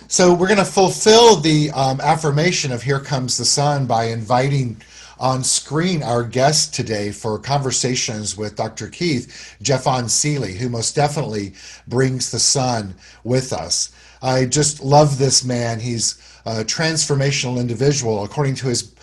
So we're going to fulfill the affirmation of Here Comes the Sun by inviting on screen our guest today for conversations with Dr. Keith Jeffon Seely, who most definitely brings the sun with us. I just love this man. He's a transformational individual, according to his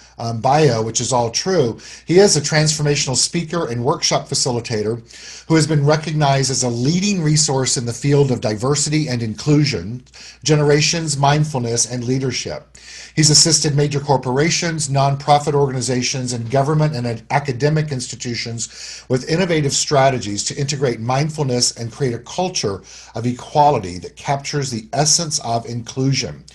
bio, which is all true. He is a transformational speaker and workshop facilitator who has been recognized as a leading resource in the field of diversity and inclusion, generations, mindfulness, and leadership. He's assisted major corporations, nonprofit organizations, and government and academic institutions with innovative strategies to integrate mindfulness and create a culture of equality that captures the essence of inclusion.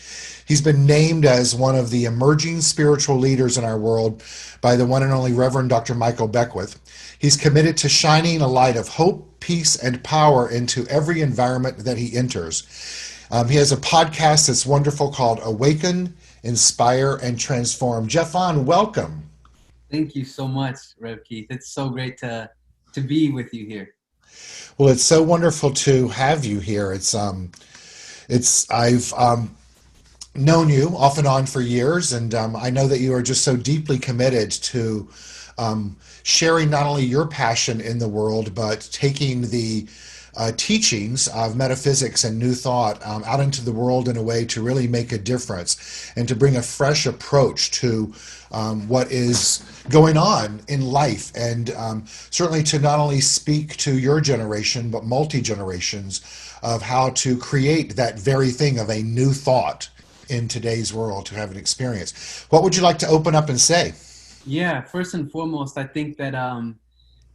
He's been named as one of the emerging spiritual leaders in our world by the one and only Reverend Dr. Michael Beckwith. He's committed to shining a light of hope, peace, and power into every environment that he enters. He has a podcast that's wonderful called Awaken, Inspire, and Transform. Jeffon, welcome. Thank you so much, Rev Keith. It's so great to be with you here. Well, it's so wonderful to have you here. I've known you off and on for years, and I know that you are just so deeply committed to sharing not only your passion in the world, but taking the teachings of metaphysics and new thought out into the world in a way to really make a difference and to bring a fresh approach to what is going on in life, and certainly to not only speak to your generation, but multi-generations of how to create that very thing of a new thought in today's world to have an experience. What would you like to open up and say? Yeah, first and foremost, I think that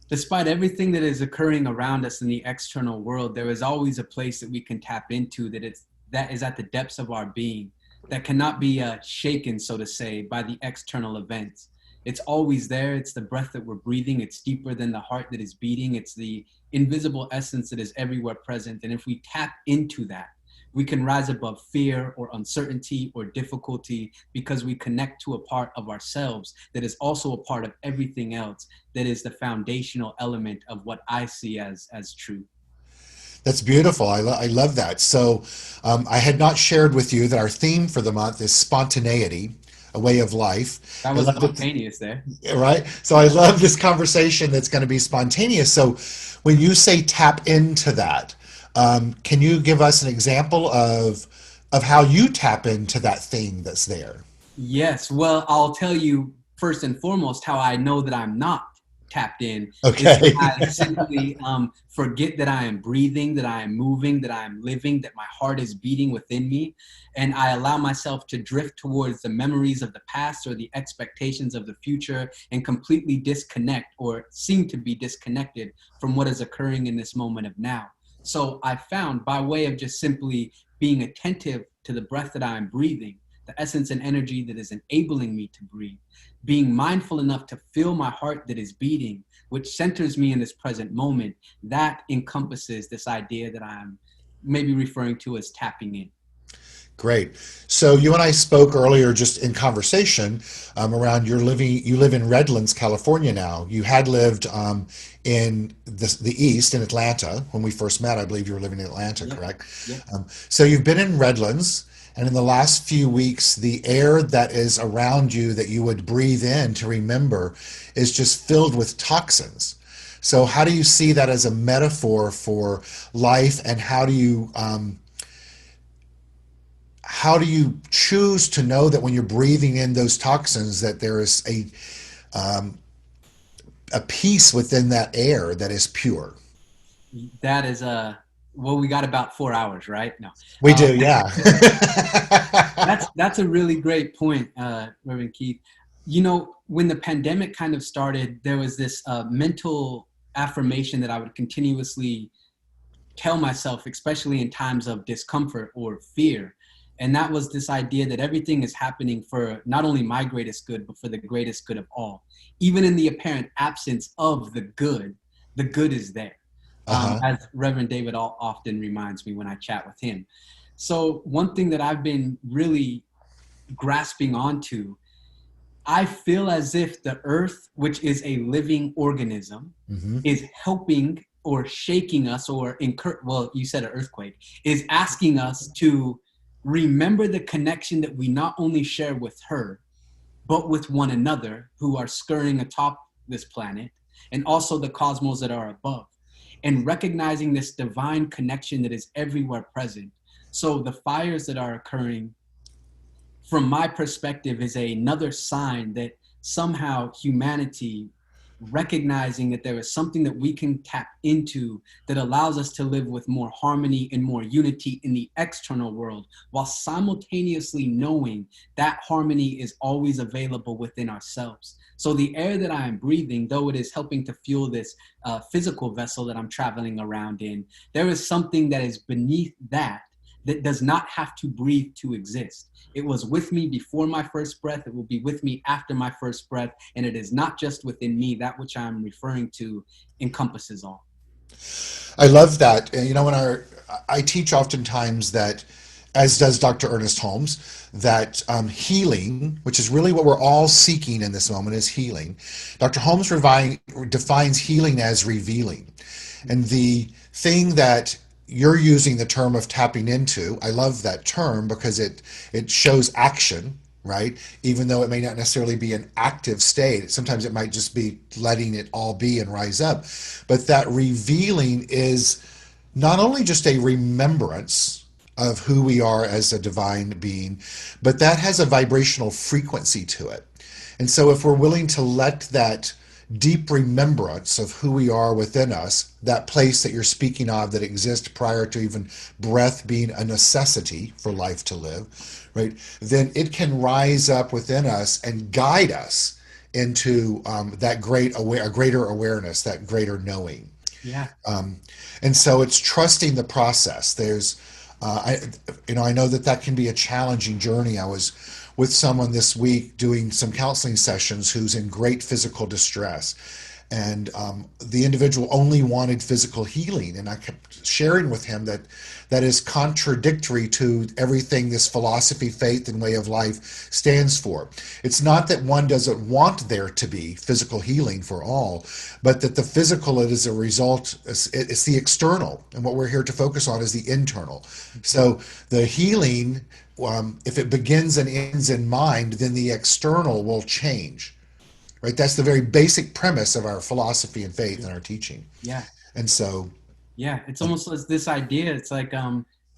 despite everything that is occurring around us in the external world, there is always a place that we can tap into that is at the depths of our being, that cannot be shaken, so to say, by the external events. It's always there. It's the breath that we're breathing. It's deeper than the heart that is beating. It's the invisible essence that is everywhere present. And if we tap into that, we can rise above fear or uncertainty or difficulty because we connect to a part of ourselves that is also a part of everything else, that is the foundational element of what I see as true. That's beautiful. I love that. So I had not shared with you that our theme for the month is spontaneity, a way of life. That I was love spontaneous there. right? So I love this conversation that's going to be spontaneous. So when you say tap into that, can you give us an example of how you tap into that thing that's there? Yes. Well, I'll tell you first and foremost how I know that I'm not tapped in is when Okay. I simply forget that I am breathing, that I am moving, that I am living, that my heart is beating within me. And I allow myself to drift towards the memories of the past or the expectations of the future and completely disconnect or seem to be disconnected from what is occurring in this moment of now. So I found, by way of just simply being attentive to the breath that I am breathing, the essence and energy that is enabling me to breathe, being mindful enough to feel my heart that is beating, which centers me in this present moment, that encompasses this idea that I'm maybe referring to as tapping in. Great. So you and I spoke earlier just in conversation around you live in Redlands, California now. You had lived in the East in Atlanta when we first met. I believe you were living in Atlanta, Yep. correct? Yep. So you've been in Redlands, and in the last few weeks, the air that is around you that you would breathe in to remember is just filled with toxins. So how do you see that as a metaphor for life, and how do you choose to know that when you're breathing in those toxins that there is um, a peace within that air that is pure? That is well, we got about 4 hours, right? No. We do, yeah. That's a really great point, Reverend Keith. You know, when the pandemic kind of started, there was this mental affirmation that I would continuously tell myself, especially in times of discomfort or fear. And that was this idea that everything is happening for not only my greatest good, but for the greatest good of all. Even in the apparent absence of the good is there. Uh-huh. As Reverend David often reminds me when I chat with him. So one thing that I've been really grasping onto, I feel as if the earth, which is a living organism, Hmm. is helping or shaking us or well, you said an earthquake, is asking us to remember the connection that we not only share with her, but with one another who are scurrying atop this planet, and also the cosmos that are above, and recognizing this divine connection that is everywhere present. So the fires that are occurring, from my perspective, is another sign that somehow humanity recognizing that there is something that we can tap into that allows us to live with more harmony and more unity in the external world, while simultaneously knowing that harmony is always available within ourselves. So the air that I am breathing, though it is helping to fuel this physical vessel that I'm traveling around in, there is something that is beneath that that does not have to breathe to exist. It was with me before my first breath. It will be with me after my first breath. And it is not just within me. That which I'm referring to encompasses all. I love that. And, when I teach oftentimes that, as does Dr. Ernest Holmes, that healing, which is really what we're all seeking in this moment, is healing. Dr. Holmes defines healing as revealing. And the thing that you're using the term of tapping into, I love that term because it shows action, right? Even though it may not necessarily be an active state, sometimes it might just be letting it all be and rise up. But that revealing is not only just a remembrance of who we are as a divine being, but that has a vibrational frequency to it. And so if we're willing to let that deep remembrance of who we are within us, that place that you're speaking of that exists prior to even breath being a necessity for life to live, right? Then it can rise up within us and guide us into that a greater awareness, that greater knowing. Yeah. Um, and so it's trusting the process. I know that can be a challenging journey. I was with someone this week doing some counseling sessions who's in great physical distress. And the individual only wanted physical healing. And I kept sharing with him that is contradictory to everything this philosophy, faith, and way of life stands for. It's not that one doesn't want there to be physical healing for all, but that the physical is a result, it's the external. And what we're here to focus on is the internal. So the healing, if it begins and ends in mind, then the external will change. Right? That's the very basic premise of our philosophy and faith and our teaching. Yeah. And so, Yeah. It's almost like this idea. It's like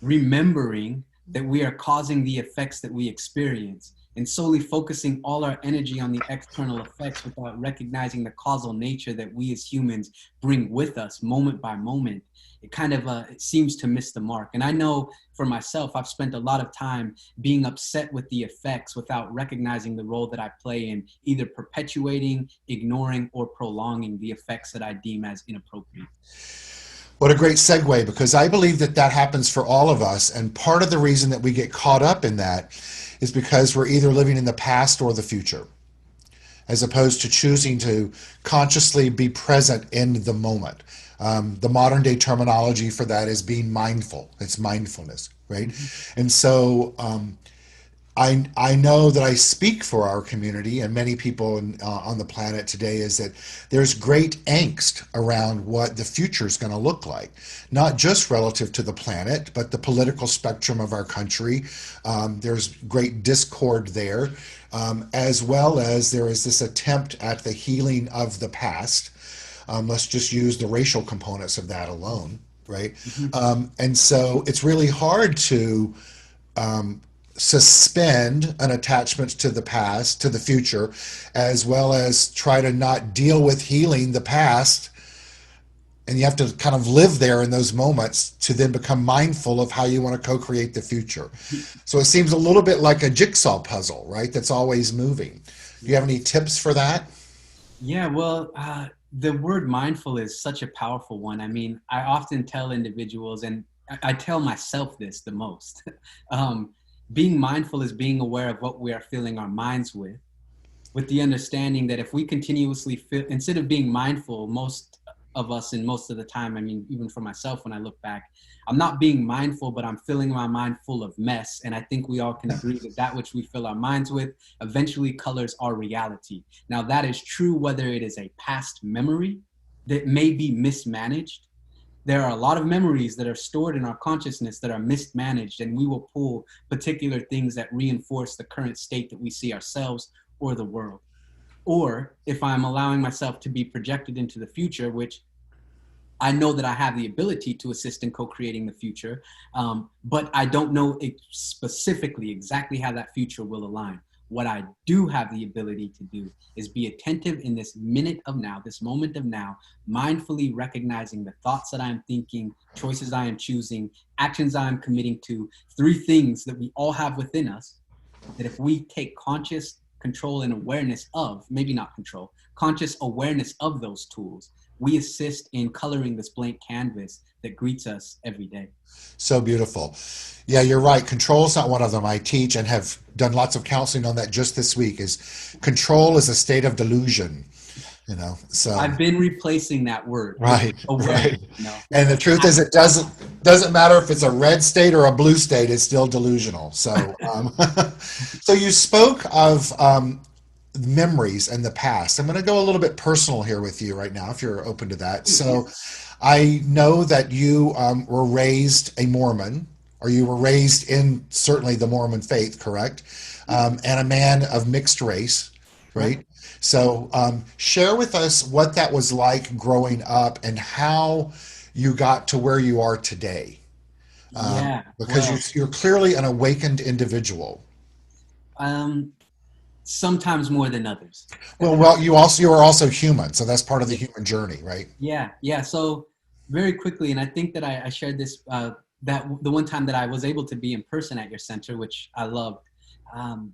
remembering that we are causing the effects that we experience, and solely focusing all our energy on the external effects without recognizing the causal nature that we as humans bring with us moment by moment. It kind of it seems to miss the mark. And I know for myself, I've spent a lot of time being upset with the effects without recognizing the role that I play in either perpetuating, ignoring, or prolonging the effects that I deem as inappropriate. what a great segue, because I believe that happens for all of us. And part of the reason that we get caught up in that is because we're either living in the past or the future, as opposed to choosing to consciously be present in the moment. The modern day terminology for that is being mindful. It's mindfulness, right? Mm-hmm. And so I know that I speak for our community and many people on the planet today, is that there's great angst around what the future is going to look like, not just relative to the planet, but the political spectrum of our country. There's great discord there, as well as there is this attempt at the healing of the past. Let's just use the racial components of that alone, right? Mm-hmm. And so it's really hard to suspend an attachment to the past, to the future, as well as try to not deal with healing the past. And you have to kind of live there in those moments to then become mindful of how you want to co-create the future. So it seems a little bit like a jigsaw puzzle, right? That's always moving. Do you have any tips for that? Yeah, well, the word mindful is such a powerful one. I mean, I often tell individuals, and I tell myself this the most. um, Being mindful is being aware of what we are filling our minds with the understanding that if we continuously feel, instead of being mindful, most of us and most of the time, I mean, even for myself, when I look back, I'm not being mindful, but I'm filling my mind full of mess. And I think we all can agree that that which we fill our minds with eventually colors our reality. Now, that is true whether it is a past memory that may be mismanaged, there are a lot of memories that are stored in our consciousness that are mismanaged, and we will pull particular things that reinforce the current state that we see ourselves or the world. Or if I'm allowing myself to be projected into the future, which I know that I have the ability to assist in co-creating the future, but I don't know specifically exactly how that future will align. What I do have the ability to do is be attentive in this minute of now, this moment of now, mindfully recognizing the thoughts that I'm thinking, choices I am choosing, actions I am committing to, three things that we all have within us that if we take conscious control and awareness of, maybe not control, conscious awareness of those tools, we assist in coloring this blank canvas that greets us every day. So beautiful. Yeah, you're right. Control is not one of them. I teach and have done lots of counseling on that just this week. Is control is a state of delusion, so I've been replacing that word with right, awareness, right. you know. And the truth is, it doesn't matter if it's a red state or a blue state. It's still delusional. So, so you spoke of memories and the past. I'm going to go a little bit personal here with you right now, if you're open to that. So, I know that you were raised a Mormon, or you were raised in certainly the Mormon faith, correct? And a man of mixed race, Correct. right? So, share with us what that was like growing up and how you got to where you are today. Yeah. Because Well, you're clearly an awakened individual. um, sometimes more than others. Well, you are also human, so that's part of the Yeah. human journey, right? Yeah. Yeah. So very quickly, and I think that I shared this that the one time that I was able to be in person at your center, which I loved.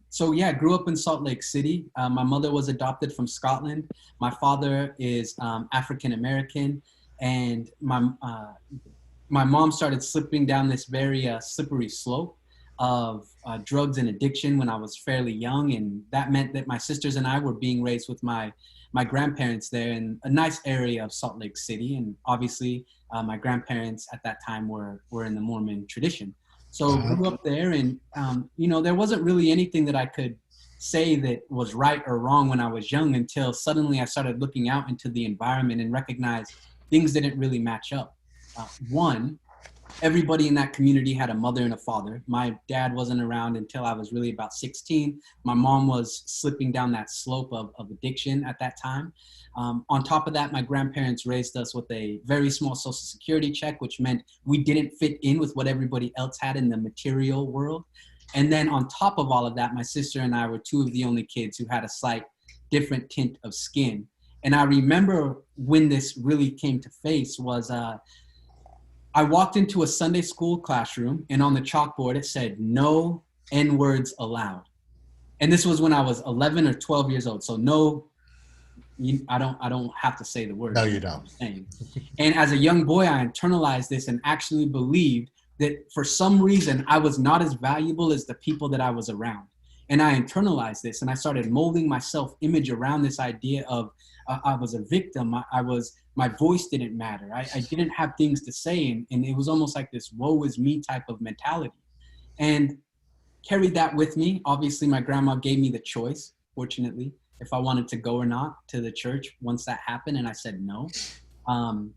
So yeah, I grew up in Salt Lake City. My mother was adopted from Scotland. My father is African American, and my mom started slipping down this very slippery slope of drugs and addiction when I was fairly young, and that meant that my sisters and I were being raised with my grandparents there in a nice area of Salt Lake City, and obviously my grandparents at that time were in the Mormon tradition. So Uh-huh. grew up there, and there wasn't really anything that I could say that was right or wrong when I was young until suddenly I started looking out into the environment and recognized things didn't really match up. One, everybody in that community had a mother and a father. My dad wasn't around until I was really about 16. My mom was slipping down that slope of addiction at that time. On top of that, my grandparents raised us with a very small social security check, which meant we didn't fit in with what everybody else had in the material world. And then on top of all of that, my sister and I were two of the only kids who had a slight different tint of skin. And I remember when this really came to face was I walked into a Sunday school classroom, and on the chalkboard it said no N words allowed. And this was when I was 11 or 12 years old. So no, I don't have to say the No, words. You you know what don't. I'm saying. And as a young boy, I internalized this and actually believed that for some reason I was not as valuable as the people that I was around. And I internalized this, and I started molding my self-image around this idea of I was a victim. My voice didn't matter. I didn't have things to say, and it was almost like this woe is me type of mentality. And carried that with me. Obviously, my grandma gave me the choice, fortunately, if I wanted to go or not to the church once that happened, and I said no. Um,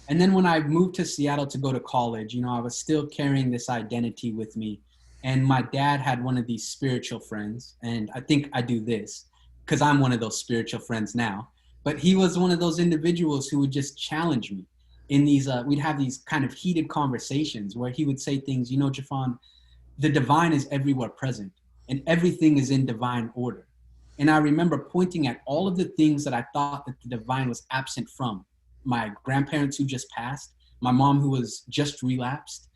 and then when I moved to Seattle to go to college, I was still carrying this identity with me. And my dad had one of these spiritual friends, and I think I do this because I'm one of those spiritual friends now. But he was one of those individuals who would just challenge me in these. We'd have these kind of heated conversations where he would say things, Jafon, the divine is everywhere present and everything is in divine order. And I remember pointing at all of the things that I thought that the divine was absent from. My grandparents who just passed, my mom who was just relapsed,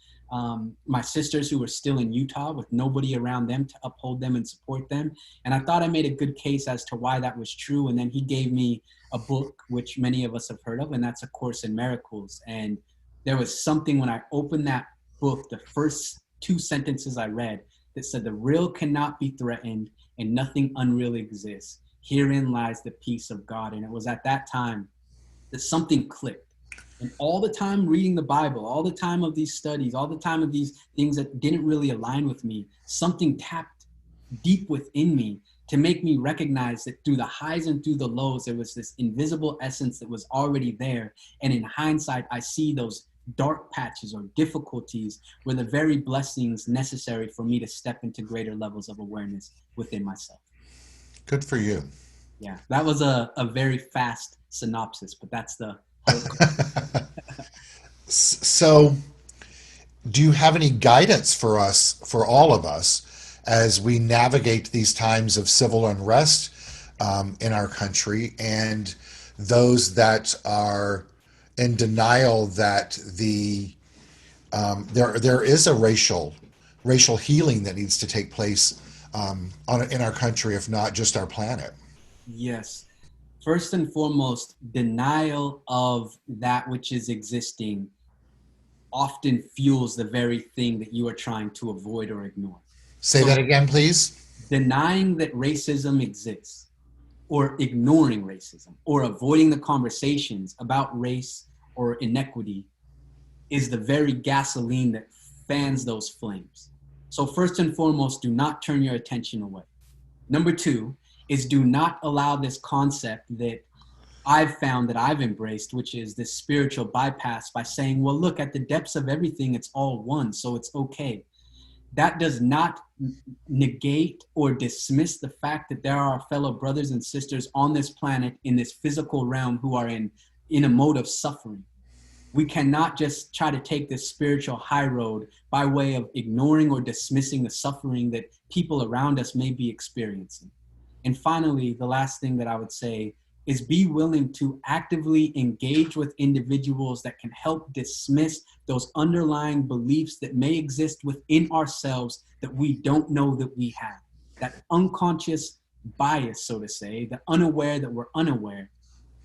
my sisters who were still in Utah with nobody around them to uphold them and support them. And I thought I made a good case as to why that was true. And then he gave me a book, which many of us have heard of, and that's A Course in Miracles. And there was something when I opened that book, the first two sentences I read that said, "The real cannot be threatened and nothing unreal exists. Herein lies the peace of God." And it was at that time that something clicked. And all the time reading the Bible, all the time of these studies, all the time of these things that didn't really align with me, something tapped deep within me to make me recognize that through the highs and through the lows, there was this invisible essence that was already there. And in hindsight, I see those dark patches or difficulties were the very blessings necessary for me to step into greater levels of awareness within myself. Good for you. Yeah, that was a very fast synopsis, but that's the whole. So, do you have any guidance for us, for all of us, as we navigate these times of civil unrest in our country, and those that are in denial that there is a racial healing that needs to take place in our country, if not just our planet? Yes. First and foremost, denial of that which is existing often fuels the very thing that you are trying to avoid or ignore. Say So, that again, please. denying that racism exists, or ignoring racism, or avoiding the conversations about race or inequity is the very gasoline that fans those flames. So, first and foremost, do not turn your attention away. Number two is do not allow this concept that I've found that I've embraced, which is this spiritual bypass by saying, well, look, at the depths of everything, it's all one, so it's okay. That does not negate or dismiss the fact that there are fellow brothers and sisters on this planet in this physical realm who are in a mode of suffering. We cannot just try to take this spiritual high road by way of ignoring or dismissing the suffering that people around us may be experiencing. And finally, the last thing that I would say is be willing to actively engage with individuals that can help dismiss those underlying beliefs that may exist within ourselves that we don't know that we have. That unconscious bias, so to say, the unaware that we're unaware,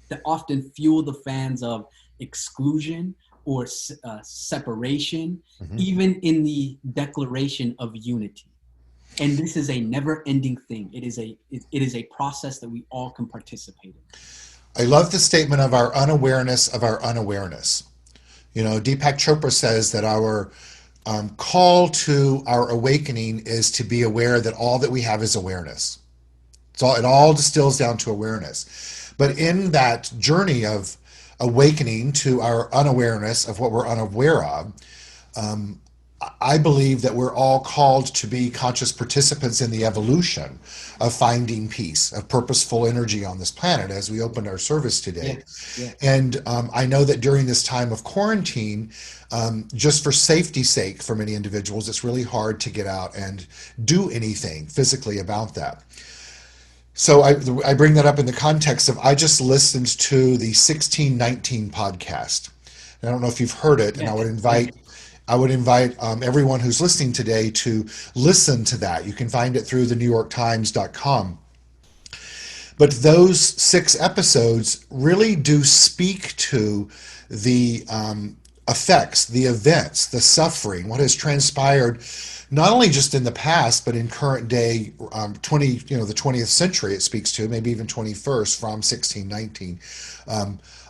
that often fuel the fans of exclusion or separation, Mm-hmm. even in the declaration of unity. And this is a never-ending thing. It is a process that we all can participate in. I love the statement of our unawareness of our unawareness. You know, Deepak Chopra says that our call to our awakening is to be aware that all that we have is awareness. It all distills down to awareness. But in that journey of awakening to our unawareness of what we're unaware of, I believe that we're all called to be conscious participants in the evolution of finding peace, of purposeful energy on this planet as we opened our service today. Yes, yes, And I know that during this time of quarantine, just for safety's sake, for many individuals, it's really hard to get out and do anything physically about that. So I bring that up in the context of I just listened to the 1619 podcast. And I don't know if you've heard it, and yes, yes. I would invite everyone who's listening today to listen to that. You can find it through the NewYorkTimes.com. But those 6 episodes really do speak to the effects, the events, the suffering, what has transpired, not only just in the past, but in current day, the 20th century. It speaks to maybe even 21st from 1619,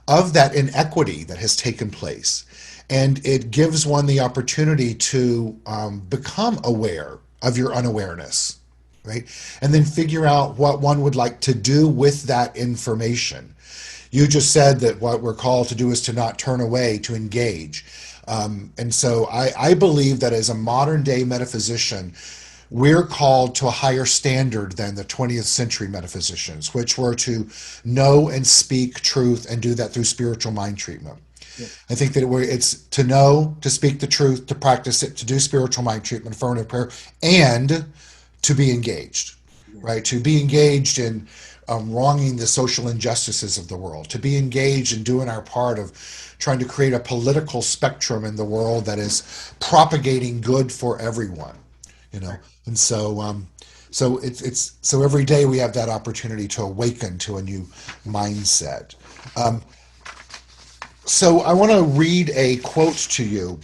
of that inequity that has taken place, and it gives one the opportunity to become aware of your unawareness, right? And then figure out what one would like to do with that information. You just said that what we're called to do is to not turn away, to engage. And so I believe that as a modern day metaphysician, we're called to a higher standard than the 20th century metaphysicians, which were to know and speak truth and do that through spiritual mind treatment. Yes. I think that it's to know, to speak the truth, to practice it, to do spiritual mind treatment, affirmative prayer, and to be engaged, right? Yes. To be engaged in wronging the social injustices of the world, to be engaged in doing our part of trying to create a political spectrum in the world that is propagating good for everyone, you know. Right. And so every day we have that opportunity to awaken to a new mindset. So I want to read a quote to you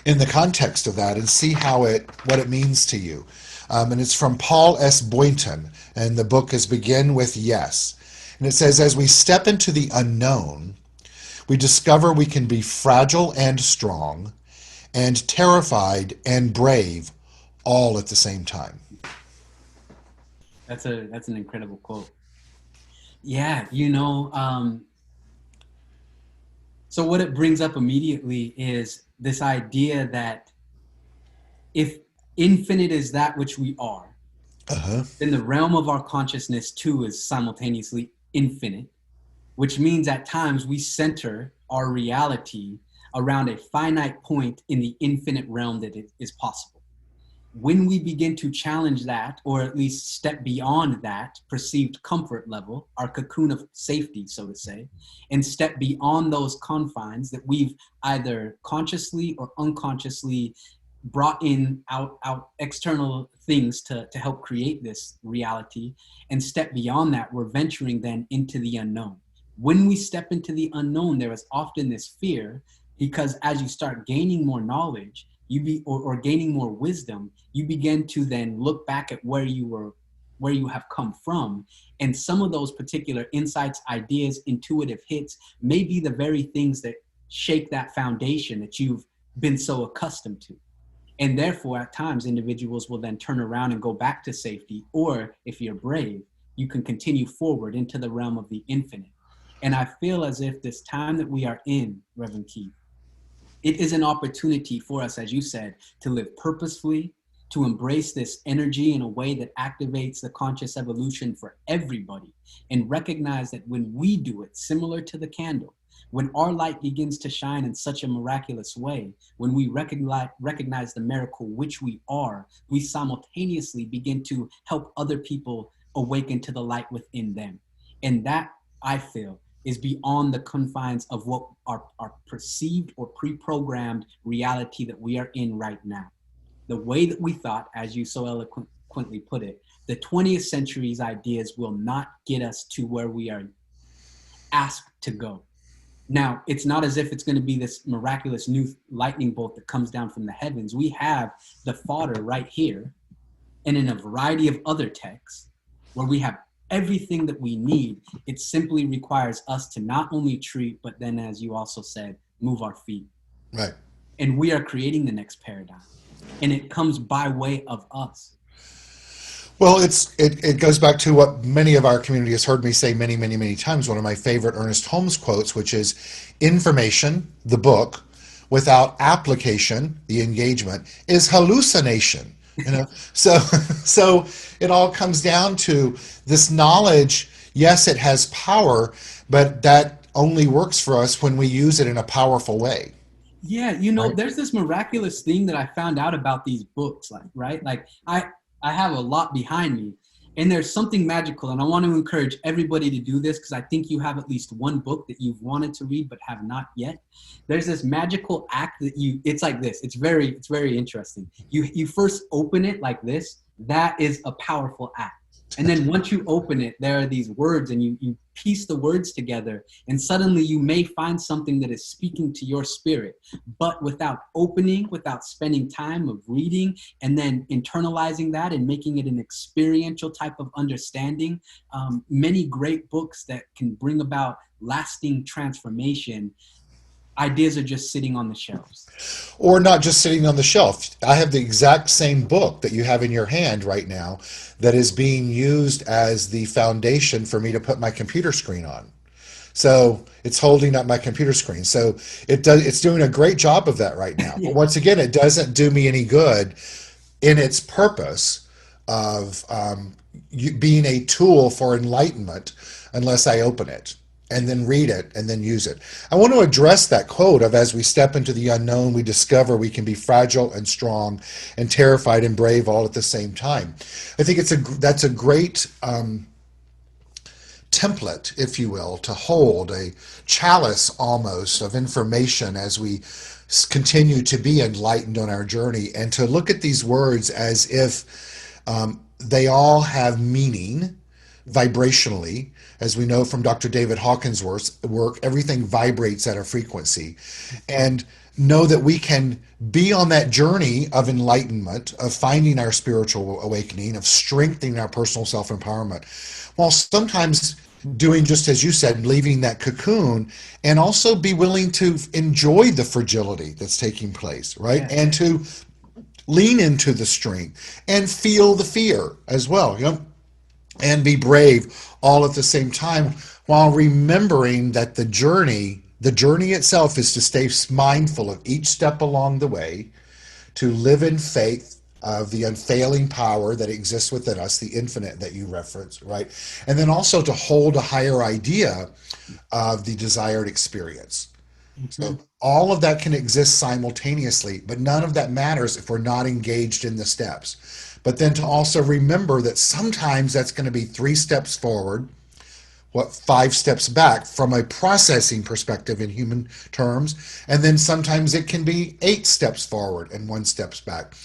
in the context of that and see what it means to you. And it's from Paul S. Boynton, and the book is Begin with Yes. And it says, as we step into the unknown, we discover we can be fragile and strong, and terrified and brave, all at the same time. That's an incredible quote. Yeah, So what it brings up immediately is this idea that if infinite is that which we are, Uh-huh. then the realm of our consciousness too is simultaneously infinite, which means at times we center our reality around a finite point in the infinite realm that it is possible. When we begin to challenge that, or at least step beyond that perceived comfort level, our cocoon of safety, so to say, and step beyond those confines that we've either consciously or unconsciously brought in out external things to help create this reality, and step beyond that, we're venturing then into the unknown. When we step into the unknown, there is often this fear, because as you start gaining more knowledge, or gaining more wisdom, you begin to then look back at where you have come from, and some of those particular insights, ideas, intuitive hits may be the very things that shake that foundation that you've been so accustomed to. And therefore, at times, individuals will then turn around and go back to safety, or if you're brave, you can continue forward into the realm of the infinite. And I feel as if this time that we are in, Reverend Keith, it is an opportunity for us, as you said, to live purposefully, to embrace this energy in a way that activates the conscious evolution for everybody, and recognize that when we do it, similar to the candle, when our light begins to shine in such a miraculous way, when we recognize the miracle which we are, we simultaneously begin to help other people awaken to the light within them. And that, I feel, is beyond the confines of what our perceived or pre-programmed reality that we are in right now. The way that we thought, as you so eloquently put it, the 20th century's ideas will not get us to where we are asked to go. Now, it's not as if it's going to be this miraculous new lightning bolt that comes down from the heavens. We have the fodder right here, and in a variety of other texts where we have everything that we need. It simply requires us to not only treat, but then, as you also said, move our feet. Right. And we are creating the next paradigm. And it comes by way of us. Well, it goes back to what many of our community has heard me say many, many, many times. One of my favorite Ernest Holmes quotes, which is, information, the book, without application, the engagement, is hallucination. You know, so so it all comes down to this knowledge. Yes, it has power, but that only works for us when we use it in a powerful way, Yeah, right? there's this miraculous thing that I found out about these books, like, right? Like I have a lot behind me, and there's something magical, and I want to encourage everybody to do this, because I think you have at least one book that you've wanted to read but have not yet. There's this magical act that it's like this. It's very interesting. You first open it like this. That is a powerful act. And then once you open it, there are these words, and you piece the words together, and suddenly you may find something that is speaking to your spirit, but without opening, without spending time of reading and then internalizing that and making it an experiential type of understanding. Many great books that can bring about lasting transformation, ideas are just sitting on the shelves. Or not just sitting on the shelf. I have the exact same book that you have in your hand right now that is being used as the foundation for me to put my computer screen on. So it's holding up my computer screen. So it's doing a great job of that right now. But Yeah. once again, it doesn't do me any good in its purpose of being a tool for enlightenment unless I open it and then read it and then use it. I want to address that quote of, as we step into the unknown, we discover we can be fragile and strong and terrified and brave all at the same time. I think that's a great template, if you will, to hold, a chalice almost of information as we continue to be enlightened on our journey, and to look at these words as if they all have meaning vibrationally. As we know from Dr. David Hawkins' work, everything vibrates at a frequency. And know that we can be on that journey of enlightenment, of finding our spiritual awakening, of strengthening our personal self-empowerment, while sometimes doing just as you said, leaving that cocoon, and also be willing to enjoy the fragility that's taking place, right? Yeah. And to lean into the strength and feel the fear as well, and be brave all at the same time, while remembering that the journey The journey itself is to stay mindful of each step along the way, to live in faith of the unfailing power that exists within us, the infinite that you reference, right? And then also to hold a higher idea of the desired experience. So Mhm. all of that can exist simultaneously, but none of that matters if we're not engaged in the steps. But then to also remember that sometimes that's going to be 3 steps forward, what, 5 steps back from a processing perspective in human terms, and then sometimes it can be 8 steps forward and 1 steps back.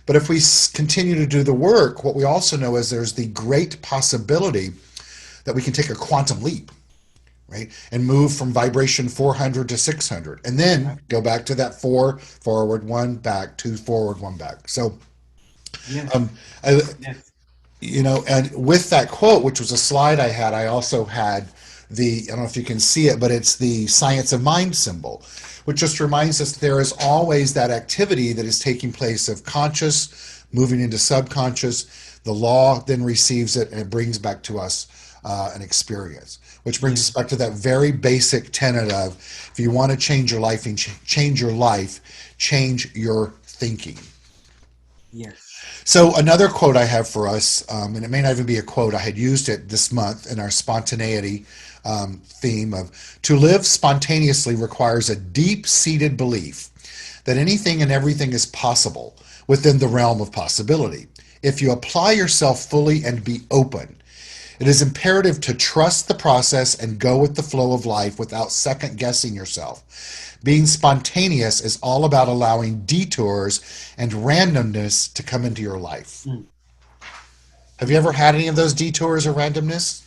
But if we continue to do the work, what we also know is there's the great possibility that we can take a quantum leap, right? And move from vibration 400 to 600, and then go back to that 4 forward, 1 back, 2 forward, 1 back. So, Yes. um, I, Yes. and with that quote, which was a slide I had, I also had I don't know if you can see it, but it's the science of mind symbol, which just reminds us that there is always that activity that is taking place of conscious moving into subconscious. The law then receives it and it brings back to us an experience, which brings us Yes. back to that very basic tenet of if you want to change your life and change your life, change your thinking. Yes. So another quote I have for us, and it may not even be a quote, I had used it this month in our spontaneity theme of to live spontaneously requires a deep-seated belief that anything and everything is possible within the realm of possibility. If you apply yourself fully and be open, it is imperative to trust the process and go with the flow of life without second guessing yourself. Being spontaneous is all about allowing detours and randomness to come into your life. Mm. Have you ever had any of those detours or randomness?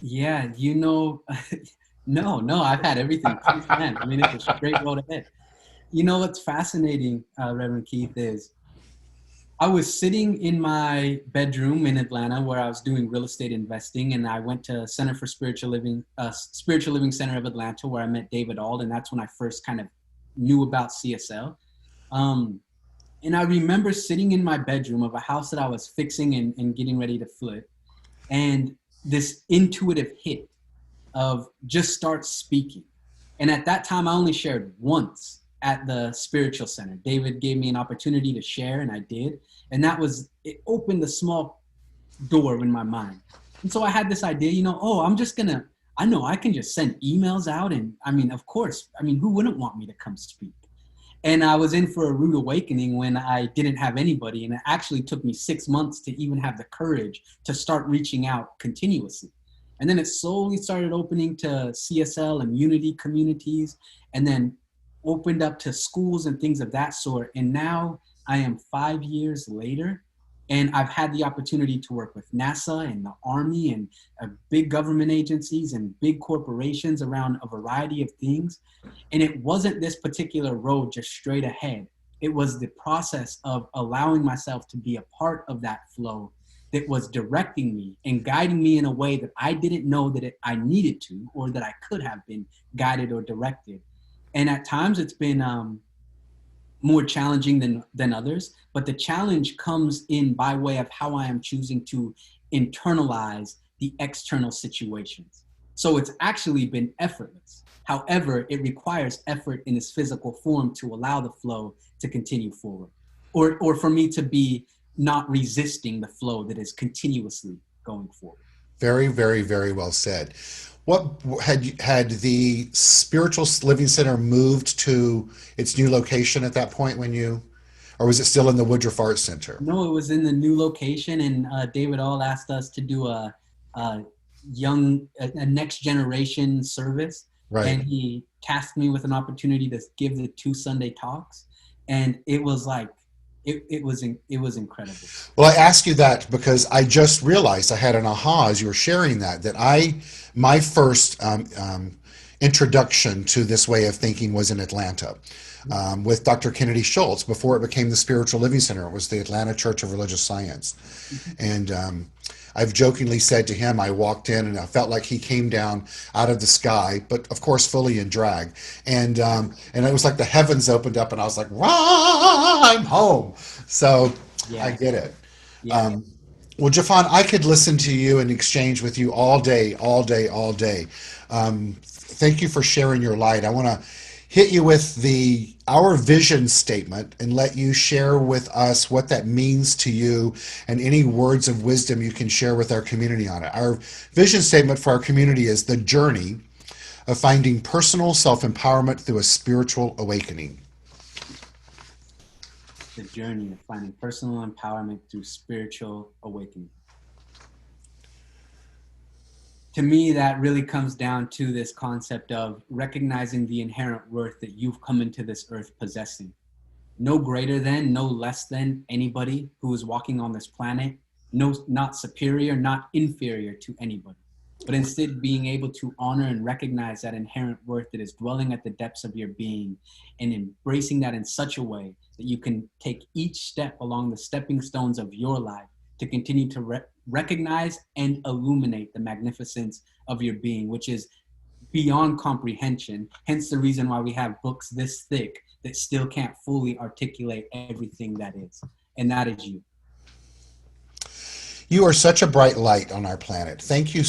Yeah, no, no, I've had everything pre-planned. I mean, it's a straight road ahead. You know what's fascinating, Reverend Keith, is I was sitting in my bedroom in Atlanta where I was doing real estate investing, and I went to Center for Spiritual Living Center of Atlanta, where I met David Ald, and that's when I first kind of knew about CSL. Um, and I remember sitting in my bedroom of a house that I was fixing and getting ready to flip, and this intuitive hit of just start speaking. And at that time, I only shared once at the spiritual center. David gave me an opportunity to share, and I did. And it opened a small door in my mind. And so I had this idea, oh, I know I can just send emails out. And I mean, of course, I mean, who wouldn't want me to come speak? And I was in for a rude awakening when I didn't have anybody. And it actually took me 6 months to even have the courage to start reaching out continuously. And then it slowly started opening to CSL and Unity communities, and then opened up to schools and things of that sort. And now I am 5 years later, and I've had the opportunity to work with NASA and the Army and big government agencies and big corporations around a variety of things. And it wasn't this particular road just straight ahead. It was the process of allowing myself to be a part of that flow that was directing me and guiding me in a way that I didn't know that I needed to, or that I could have been guided or directed. And at times it's been more challenging than others, but the challenge comes in by way of how I am choosing to internalize the external situations. So it's actually been effortless. However, it requires effort in its physical form to allow the flow to continue forward, or for me to be not resisting the flow that is continuously going forward. Very, very, very well said. What had the Spiritual Living Center moved to its new location at that point or was it still in the Woodruff Arts Center? No, it was in the new location, and David All asked us to do a a next generation service, Right. and he tasked me with an opportunity to give the 2 Sunday talks, and it was like it was incredible. Well, I ask you that because I just realized I had an aha as you were sharing that my first introduction to this way of thinking was in Atlanta with Dr. Kennedy Schultz before it became the Spiritual Living Center. It was the Atlanta Church of Religious Science. And I've jokingly said to him, I walked in and I felt like he came down out of the sky, but of course fully in drag. And it was like the heavens opened up and I was like, "Rah, I'm home." So I Yeah, get it. yeah, Um, Well, Jafon, I could listen to you and exchange with you all day, all day, all day. Thank you for sharing your light. I want to hit you with the our vision statement and let you share with us what that means to you and any words of wisdom you can share with our community on it. Our vision statement for our community is the journey of finding personal self-empowerment through a spiritual awakening. The journey of finding personal empowerment through spiritual awakening. To me, that really comes down to this concept of recognizing the inherent worth that you've come into this earth possessing. No greater than, no less than anybody who is walking on this planet, no, not superior, not inferior to anybody, but instead being able to honor and recognize that inherent worth that is dwelling at the depths of your being and embracing that in such a way that you can take each step along the stepping stones of your life to continue to recognize and illuminate the magnificence of your being, which is beyond comprehension. Hence the reason why we have books this thick that still can't fully articulate everything that is. And that is you. You are such a bright light on our planet. Thank you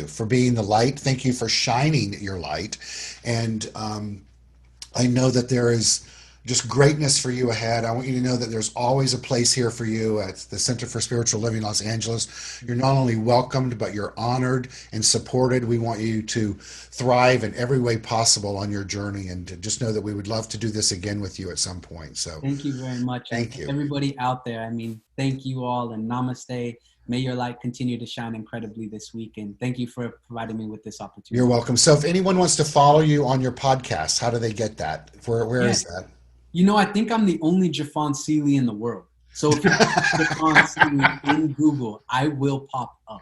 for being the light. Thank you for shining your light. And I know that there is just greatness for you ahead. I want you to know that there's always a place here for you at the Center for Spiritual Living Los Angeles. You're not only welcomed, but you're honored and supported. We want you to thrive in every way possible on your journey, and to just know that we would love to do this again with you at some point. So Thank you very much. thank And you. everybody out there, I mean, thank you all and namaste. May your light continue to shine incredibly this week. And thank you for providing me with this You're opportunity. welcome. So if anyone wants to follow you on your podcast, how do they get that? Where Yeah, is that? you know, I think I'm the only Jeffon Seely in the world. So if you type Jeffon Seely in Google, I will pop up.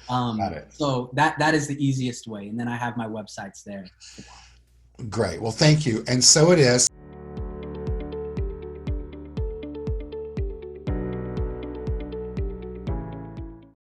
Got it. So that is the easiest way. And then I have my websites there. Great. Well, thank you. And so it is.